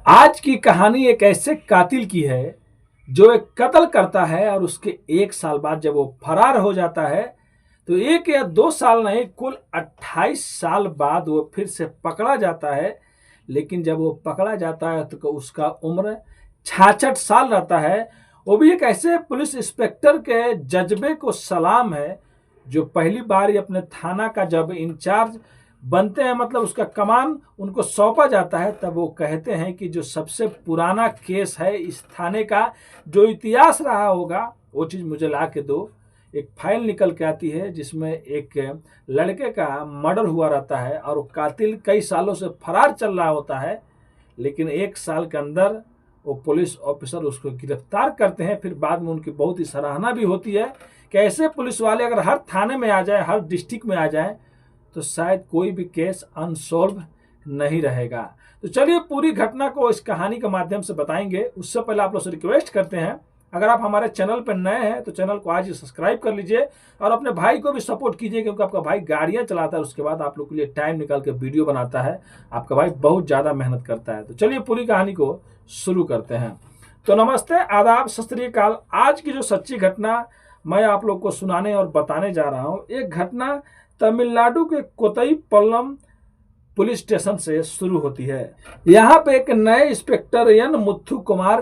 आज की कहानी एक ऐसे कातिल की है जो एक कत्ल करता है और उसके 1 साल बाद जब वो फरार हो जाता है तो 1 या 2 साल नहीं कुल 28 साल बाद वो फिर से पकड़ा जाता है। लेकिन जब वो पकड़ा जाता है तो उसका उम्र 66 साल रहता है। वो भी एक ऐसे पुलिस इंस्पेक्टर के जज्बे को सलाम है जो पहली बार ही अपने थाना का जब इंचार्ज बनते हैं, मतलब उसका कमान उनको सौंपा जाता है, तब वो कहते हैं कि जो सबसे पुराना केस है इस थाने का, जो इतिहास रहा होगा वो चीज़ मुझे ला के दो। एक फाइल निकल के आती है जिसमें एक लड़के का मर्डर हुआ रहता है और वो कातिल कई सालों से फरार चल रहा होता है। लेकिन 1 साल के अंदर वो पुलिस ऑफिसर उसको गिरफ्तार करते हैं। फिर बाद में उनकी बहुत ही सराहना भी होती है कि ऐसे पुलिस वाले अगर हर थाने में आ जाए, हर डिस्ट्रिक्ट में आ जाए, तो शायद कोई भी केस अनसॉल्व नहीं रहेगा। तो चलिए पूरी घटना को इस कहानी के माध्यम से बताएंगे। उससे पहले आप लोग से रिक्वेस्ट करते हैं, अगर आप हमारे चैनल पर नए हैं तो चैनल को आज ही सब्सक्राइब कर लीजिए और अपने भाई को भी सपोर्ट कीजिए, क्योंकि आपका भाई गाड़ियां चलाता है, उसके बाद आप लोग के लिए टाइम निकाल के वीडियो बनाता है। आपका भाई बहुत ज़्यादा मेहनत करता है। तो चलिए पूरी कहानी को शुरू करते हैं। तो नमस्ते, आदाब, सत श्री अकाल। आज की जो सच्ची घटना मैं आप लोग को सुनाने और बताने जा रहा हूँ, एक घटना तमिलनाडु के कोतई पल्लम पुलिस स्टेशन से शुरू होती है। यहाँ पे एक नए इंस्पेक्टर एन मुथु कुमार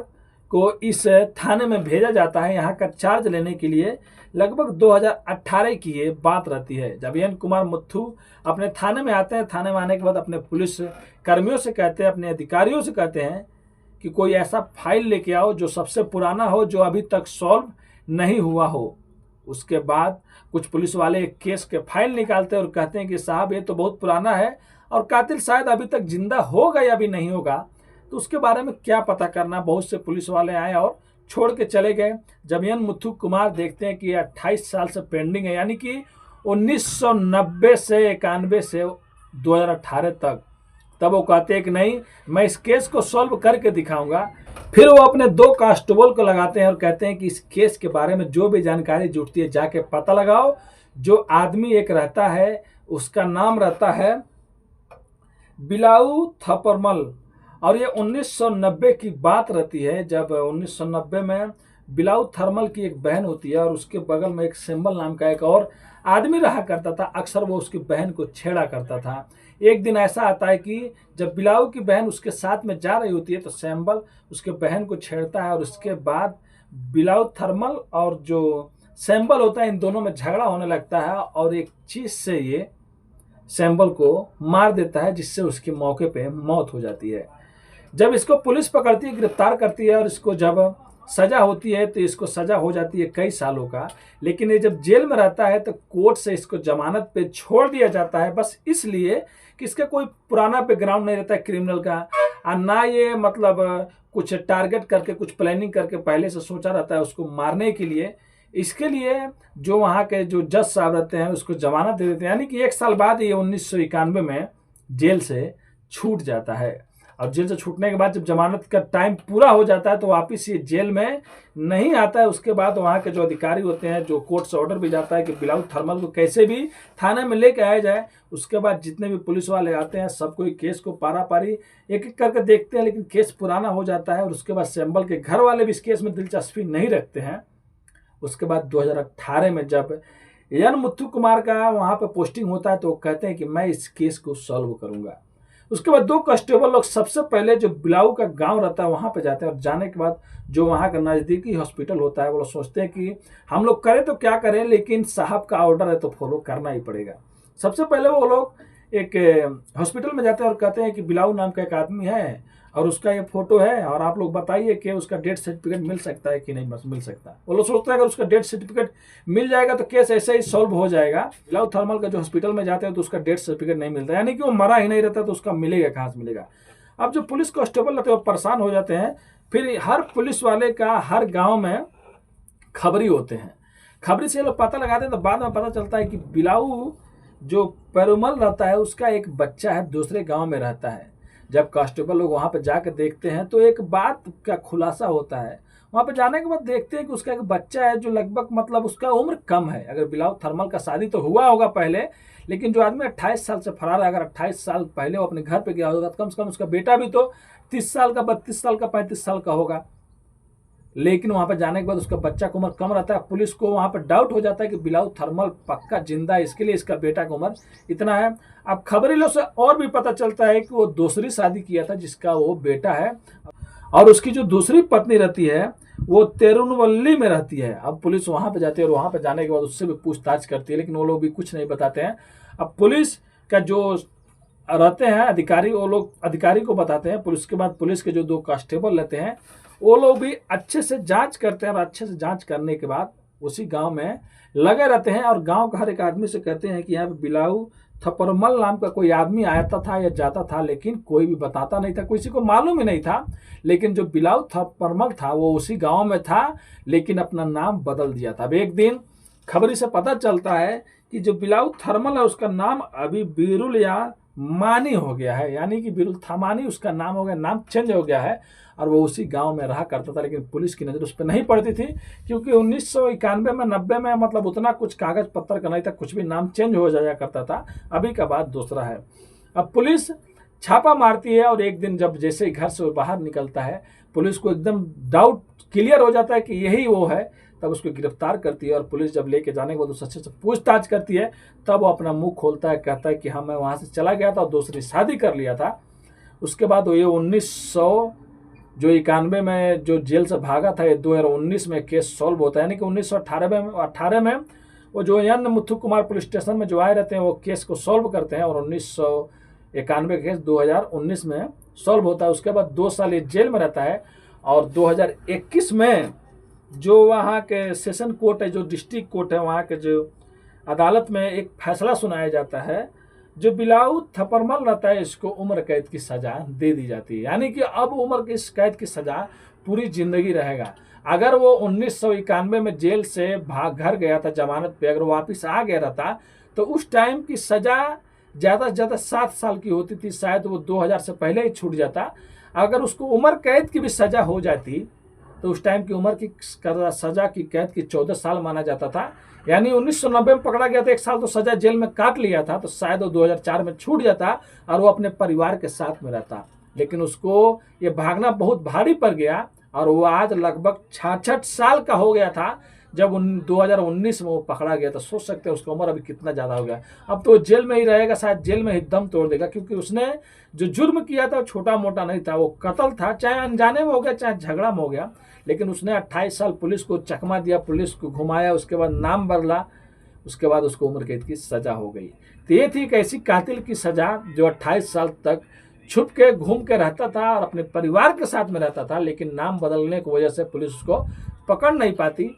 को इस थाने में भेजा जाता है यहाँ का चार्ज लेने के लिए। लगभग 2018 की ये बात रहती है जब एन कुमार मुथु अपने थाने में आते हैं। थाने में आने के बाद अपने पुलिस कर्मियों से कहते हैं, अपने अधिकारियों से कहते हैं कि कोई ऐसा फाइल लेके आओ जो सबसे पुराना हो, जो अभी तक सॉल्व नहीं हुआ हो। उसके बाद कुछ पुलिस वाले एक केस के फाइल निकालते हैं और कहते हैं कि साहब ये तो बहुत पुराना है और कातिल शायद अभी तक जिंदा होगा या भी नहीं होगा, तो उसके बारे में क्या पता करना। बहुत से पुलिस वाले आए और छोड़ के चले गए। जब एन मुथु कुमार देखते हैं कि ये 28 साल से पेंडिंग है, यानी कि 1990 से 91 से 2018 तक, तब वो कहते हैं कि नहीं, मैं इस केस को सॉल्व करके दिखाऊंगा। फिर वो अपने 2 कांस्टेबल को लगाते हैं और कहते हैं कि इस केस के बारे में जो भी जानकारी जुटती है जाके पता लगाओ। जो आदमी एक रहता है उसका नाम रहता है बिलाऊ थपरमल, और ये 1990 की बात रहती है जब 1990 में बिलाऊ थर्मल की एक बहन होती है और उसके बगल में एक सिंबल नाम का एक और आदमी रहा करता था। अक्सर वो उसकी बहन को छेड़ा करता था। एक दिन ऐसा आता है कि जब बिलाऊ की बहन उसके साथ में जा रही होती है तो सैम्बल उसके बहन को छेड़ता है और उसके बाद बिलाऊ थर्मल और जो सैम्बल होता है इन दोनों में झगड़ा होने लगता है और एक चीज से ये सैम्बल को मार देता है, जिससे उसके मौके पे मौत हो जाती है। जब इसको पुलिस पकड़ती है, गिरफ्तार करती है और इसको जब सजा होती है तो इसको सजा हो जाती है कई सालों का। लेकिन ये जब जेल में रहता है तो कोर्ट से इसको जमानत पे छोड़ दिया जाता है, बस इसलिए कि इसका कोई पुराना बैकग्राउंड नहीं रहता है क्रिमिनल का, और ना ये मतलब कुछ टारगेट करके कुछ प्लानिंग करके पहले से सोचा रहता है उसको मारने के लिए। इसके लिए जो वहाँ के जो जज साहब रहते हैं उसको जमानत दे देते हैं, यानी कि 1 साल बाद ये 1991 में जेल से छूट जाता है। और जेल से छूटने के बाद जब जमानत का टाइम पूरा हो जाता है तो वापस ये जेल में नहीं आता है। उसके बाद वहाँ के जो अधिकारी होते हैं, जो कोर्ट से ऑर्डर भी जाता है कि बिलाऊ थर्मल को कैसे भी थाने में लेके आया जाए। उसके बाद जितने भी पुलिस वाले आते हैं सब कोई केस को पारा पारी एक एक करके देखते हैं, लेकिन केस पुराना हो जाता है। और उसके बाद सैम्बल के घर वाले भी इस केस में दिलचस्पी नहीं रखते हैं। उसके बाद 2018 में जब एन मुथु कुमार का वहाँ पर पोस्टिंग होता है तो वो कहते हैं कि मैं इस केस को सॉल्व करूँगा। उसके बाद 2 कांस्टेबल लोग सबसे पहले जो बिलाऊ का गांव रहता है वहां पे जाते हैं और जाने के बाद जो वहां का नज़दीकी हॉस्पिटल होता है वो लोग सोचते हैं कि हम लोग करें तो क्या करें, लेकिन साहब का ऑर्डर है तो फॉलो करना ही पड़ेगा। सबसे पहले वो लोग एक हॉस्पिटल में जाते हैं और कहते हैं कि बिलाऊ नाम का एक आदमी है और उसका ये फोटो है और आप लोग बताइए कि उसका डेथ सर्टिफिकेट मिल सकता है कि नहीं मिल सकता। वो लोग सोचते हैं अगर उसका डेथ सर्टिफिकेट मिल जाएगा तो केस ऐसे ही सॉल्व हो जाएगा। बिलाऊ थर्मल का जो हॉस्पिटल में जाते हैं तो उसका डेथ सर्टिफिकेट नहीं मिलता, यानी कि वो मरा ही नहीं रहता, तो उसका मिलेगा कहाँ से मिलेगा। अब जो पुलिस कांस्टेबल रहते हैं वो परेशान हो जाते हैं। फिर हर पुलिस वाले का हर गाँव में खबरी होते हैं, खबरी से ये लोग पता लगाते हैं। तो बाद में पता चलता है कि बिलाऊ जो पेरुमल रहता है उसका एक बच्चा है, दूसरे गाँव में रहता है। जब कांस्टेबल लोग वहां पर जाकर देखते हैं तो एक बात का खुलासा होता है। वहाँ पे जाने के बाद देखते हैं कि उसका एक बच्चा है जो लगभग मतलब उसका उम्र कम है। अगर बिलावल थर्मल का शादी तो हुआ होगा पहले, लेकिन जो आदमी 28 साल से फरार है, अगर 28 साल पहले वो अपने घर पे गया होगा तो कम से कम उसका बेटा भी तो 30 साल का, 32 साल का, 35 साल का होगा। लेकिन वहां पर जाने के बाद उसका बच्चा की उम्र कम रहता है। पुलिस को वहां पर डाउट हो जाता है कि बिलावल थर्मल पक्का जिंदा है, इसके लिए इसका बेटा की उम्र इतना है। अब खबरी लोग से और भी पता चलता है कि वो दूसरी शादी किया था जिसका वो बेटा है, और उसकी जो दूसरी पत्नी रहती है वो तिरुनवल्ली में रहती है। अब पुलिस वहां पे जाती है और वहां पे जाने के बाद उससे भी पूछताछ करती है, लेकिन वो लोग भी कुछ नहीं बताते हैं। अब पुलिस का जो रहते हैं अधिकारी, वो लोग अधिकारी को बताते हैं। पुलिस के बाद पुलिस के जो 2 कांस्टेबल रहते हैं वो लोग भी अच्छे से जांच करते हैं, और अच्छे से जांच करने के बाद उसी गांव में लगे रहते हैं और गांव का हर एक आदमी से कहते हैं कि यहाँ पे बिलावल थपरमल नाम का कोई आदमी आता था या जाता था, लेकिन कोई भी बताता नहीं था, किसी को मालूम ही नहीं था। लेकिन जो बिलावल थपरमल था वो उसी गांव में था, लेकिन अपना नाम बदल दिया था। अब एक दिन खबरी से पता चलता है कि जो बिलावल थर्मल है उसका नाम अभी बिरुल या मानी हो गया है, यानी कि बिरुल थमानी उसका नाम हो गया, नाम चेंज हो गया है, और वो उसी गांव में रहा करता था। लेकिन पुलिस की नज़र उस पर नहीं पड़ती थी, क्योंकि 1991 में 90 में मतलब उतना कुछ कागज पत्तर का नहीं था, कुछ भी नाम चेंज हो जाया करता था। अभी का बात दूसरा है। अब पुलिस छापा मारती है और एक दिन जब जैसे घर से बाहर निकलता है, पुलिस को एकदम डाउट क्लियर हो जाता है कि यही वो है, तब उसको गिरफ्तार करती है। और पुलिस जब लेके जाने के बाद उससे अच्छे से पूछताछ करती है, तब वो अपना मुंह खोलता है, कहता है कि हाँ मैं वहाँ से चला गया था और दूसरी शादी कर लिया था। उसके बाद वो ये 1991 में जो जेल से भागा था, ये 2019 में केस सॉल्व होता है, यानी कि 1918 में वो जो N Muthu Kumar police station में जो आए रहते हैं वो केस को सॉल्व करते हैं, और 1991 केस 2019 में सॉल्व होता है। उसके बाद 2 साल ये जेल में रहता है, और 2021 में जो वहाँ के सेशन कोर्ट है, जो डिस्ट्रिक्ट कोर्ट है, वहाँ के जो अदालत में एक फैसला सुनाया जाता है, जो बिलावल थपरमल रहता है इसको उम्र कैद की सजा दे दी जाती है, यानी कि अब उम्र की कैद की सजा पूरी जिंदगी रहेगा। अगर वो 1991 में जेल से भाग घर गया था जमानत पे, अगर वापस आ गया रहता तो उस टाइम की सजा ज़्यादा से ज़्यादा 7 साल की होती थी, शायद वो 2000 से पहले ही छूट जाता। अगर उसको उम्र कैद की भी सजा हो जाती तो उस टाइम की उम्र की सजा की कैद की 14 साल माना जाता था, यानी 1990 में पकड़ा गया था, 1 साल तो सजा जेल में काट लिया था, तो शायद वो 2004 में छूट जाता और वो अपने परिवार के साथ में रहता। लेकिन उसको ये भागना बहुत भारी पड़ गया, और वो आज लगभग 66 साल का हो गया था जब 2019 में वो पकड़ा गया था। सोच सकते हैं उसका उम्र अभी कितना ज़्यादा हो गया। अब तो जेल में ही रहेगा, शायद जेल में ही दम तोड़ देगा, क्योंकि उसने जो जुर्म किया था वो छोटा मोटा नहीं था, वो कत्ल था, चाहे अनजाने में हो गया चाहे झगड़ा में हो गया। लेकिन उसने 28 साल पुलिस को चकमा दिया, पुलिस को घुमाया, उसके बाद नाम बदला, उसके बाद उसको उम्र कैद की सजा हो गई। तो ये थी एक ऐसी कातिल की सजा जो 28 साल तक छुप के घूम के रहता था और अपने परिवार के साथ में रहता था, लेकिन नाम बदलने की वजह से पुलिस उसको पकड़ नहीं पाती।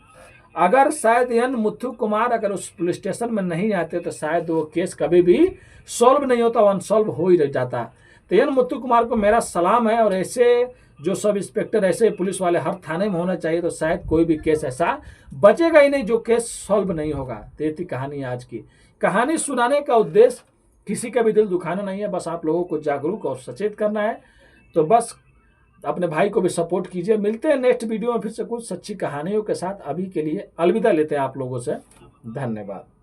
अगर शायद एन मुथु कुमार अगर उस पुलिस स्टेशन में नहीं आते तो शायद वो केस कभी भी सॉल्व नहीं होता, अनसॉल्व हो ही रह जाता। तो एन मुथु कुमार को मेरा सलाम है, और ऐसे जो सब इंस्पेक्टर, ऐसे पुलिस वाले हर थाने में होना चाहिए, तो शायद कोई भी केस ऐसा बचेगा ही नहीं जो केस सॉल्व नहीं होगा। तो ये थी कहानी आज की। कहानी सुनाने का उद्देश्य किसी का भी दिल दुखाना नहीं है, बस आप लोगों को जागरूक और सचेत करना है। तो बस अपने भाई को भी सपोर्ट कीजिए। मिलते हैं नेक्स्ट वीडियो में फिर से कुछ सच्ची कहानियों के साथ। अभी के लिए अलविदा लेते हैं आप लोगों से। धन्यवाद।